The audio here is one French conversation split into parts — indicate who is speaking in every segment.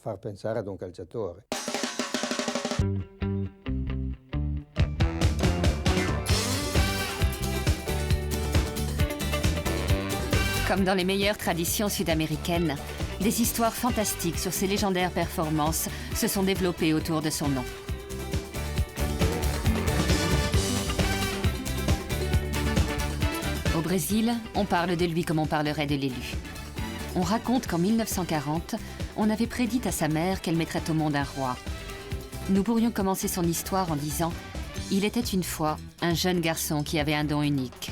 Speaker 1: far pensare ad un calciatore.
Speaker 2: Comme dans les meilleures traditions sud-américaines, des histoires fantastiques sur ses légendaires performances se sont développées autour de son nom. Au Brésil, on parle de lui comme on parlerait de l'élu. On raconte qu'en 1940, on avait prédit à sa mère qu'elle mettrait au monde un roi. Nous pourrions commencer son histoire en disant « Il était une fois un jeune garçon qui avait un don unique.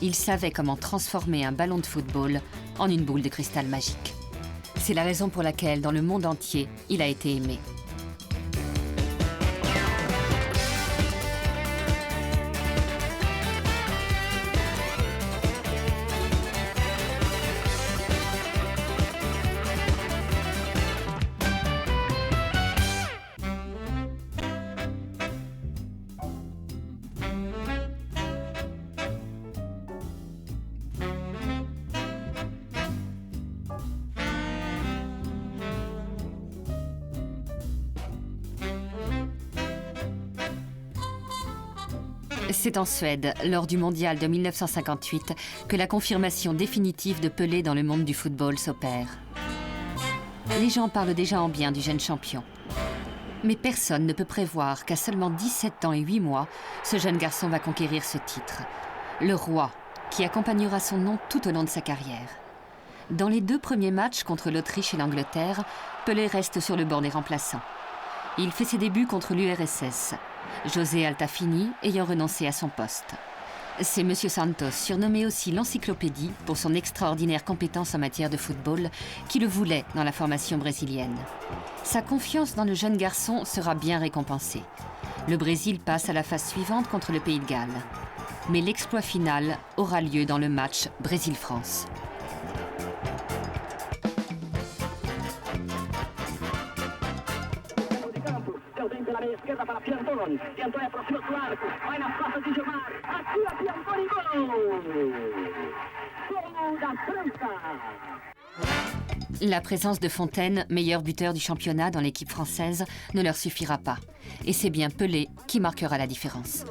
Speaker 2: Il savait comment transformer un ballon de football en une boule de cristal magique. » C'est la raison pour laquelle, dans le monde entier, il a été aimé. C'est en Suède, lors du mondial de 1958, que la confirmation définitive de Pelé dans le monde du football s'opère. Les gens parlent déjà en bien du jeune champion. Mais personne ne peut prévoir qu'à seulement 17 ans et 8 mois, ce jeune garçon va conquérir ce titre. Le roi, qui accompagnera son nom tout au long de sa carrière. Dans les 2 premiers matchs contre l'Autriche et l'Angleterre, Pelé reste sur le banc des remplaçants. Il fait ses débuts contre l'URSS, José Altafini ayant renoncé à son poste. C'est M. Santos, surnommé aussi l'encyclopédie pour son extraordinaire compétence en matière de football, qui le voulait dans la formation brésilienne. Sa confiance dans le jeune garçon sera bien récompensée. Le Brésil passe à la phase suivante contre le Pays de Galles. Mais l'exploit final aura lieu dans le match Brésil-France.
Speaker 3: Esquerda para Piantoni. Piantoni aproxima do arco. Vai nas costas de Gilmar. Atira Piantoni. Gol! Gol da França!
Speaker 2: La présence de Fontaine, meilleur buteur du championnat dans l'équipe française, ne leur suffira pas. Et c'est bien Pelé qui marquera la différence.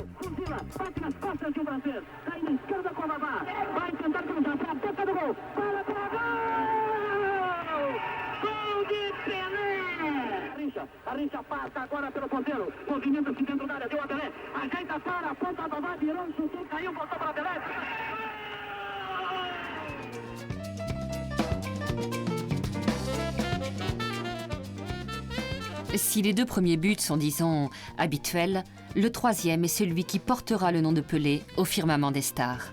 Speaker 3: Garrincha passa agora pelo ponteiro. Movimenta-se dentro da área. Deu a Pelé. Ajeita para a ponta do VAR. Virou, chutou, caiu, voltou para Pelé.
Speaker 2: Si les 2 premiers buts sont, disons, habituels, le 3e est celui qui portera le nom de Pelé au firmament des stars.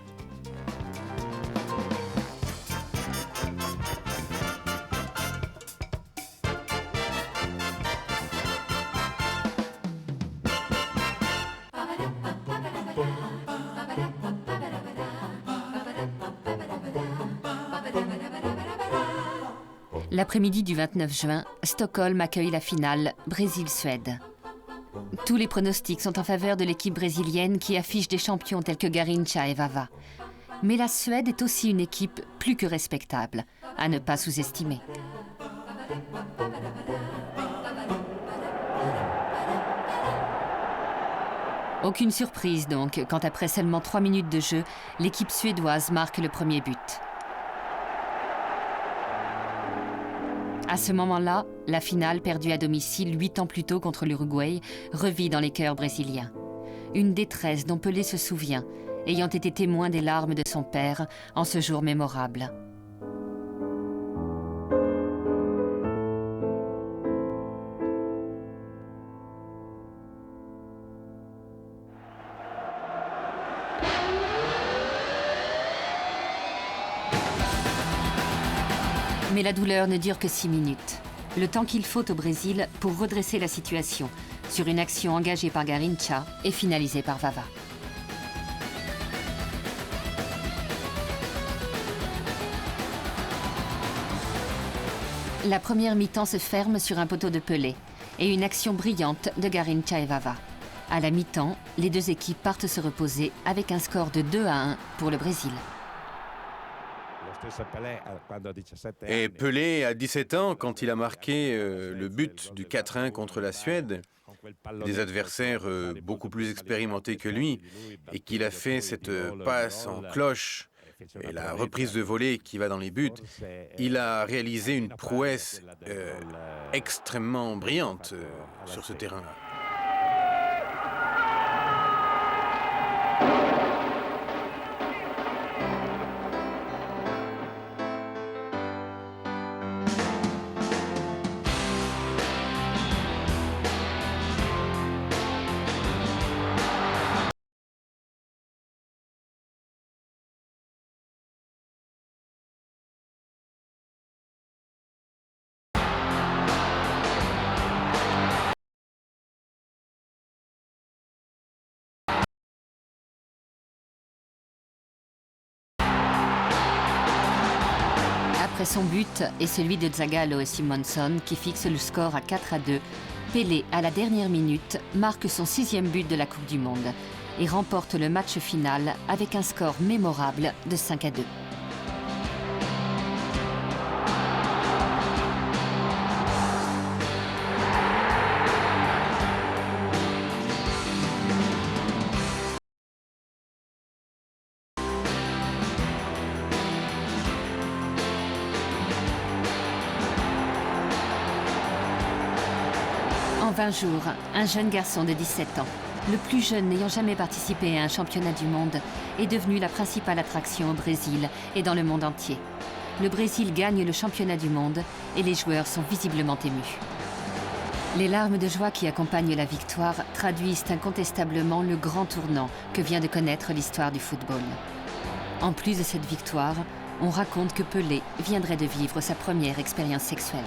Speaker 2: L'après-midi du 29 juin, Stockholm accueille la finale Brésil-Suède. Tous les pronostics sont en faveur de l'équipe brésilienne qui affiche des champions tels que Garrincha et Vava. Mais la Suède est aussi une équipe plus que respectable, à ne pas sous-estimer. Aucune surprise donc, quand après seulement 3 minutes de jeu, l'équipe suédoise marque le premier but. À ce moment-là, la finale perdue à domicile 8 ans plus tôt contre l'Uruguay revit dans les cœurs brésiliens. Une détresse dont Pelé se souvient, ayant été témoin des larmes de son père en ce jour mémorable. Mais la douleur ne dure que 6 minutes. Le temps qu'il faut au Brésil pour redresser la situation sur une action engagée par Garrincha et finalisée par Vava. La première mi-temps se ferme sur un poteau de Pelé et une action brillante de Garrincha et Vava. À la mi-temps, les 2 équipes partent se reposer avec un score de 2-1 pour le Brésil.
Speaker 1: Et Pelé, à 17 ans, quand il a marqué le but du 4-1 contre la Suède, des adversaires beaucoup plus expérimentés que lui, et qu'il a fait cette passe en cloche et la reprise de volée qui va dans les buts, il a réalisé une prouesse extrêmement brillante sur ce terrain-là.
Speaker 2: Après son but et celui de Zagallo et Simonson qui fixe le score à 4-2, Pelé, à la dernière minute, marque son 6e but de la Coupe du Monde et remporte le match final avec un score mémorable de 5-2. En 20 jours, un jeune garçon de 17 ans, le plus jeune n'ayant jamais participé à un championnat du monde, est devenu la principale attraction au Brésil et dans le monde entier. Le Brésil gagne le championnat du monde et les joueurs sont visiblement émus. Les larmes de joie qui accompagnent la victoire traduisent incontestablement le grand tournant que vient de connaître l'histoire du football. En plus de cette victoire, on raconte que Pelé viendrait de vivre sa première expérience sexuelle.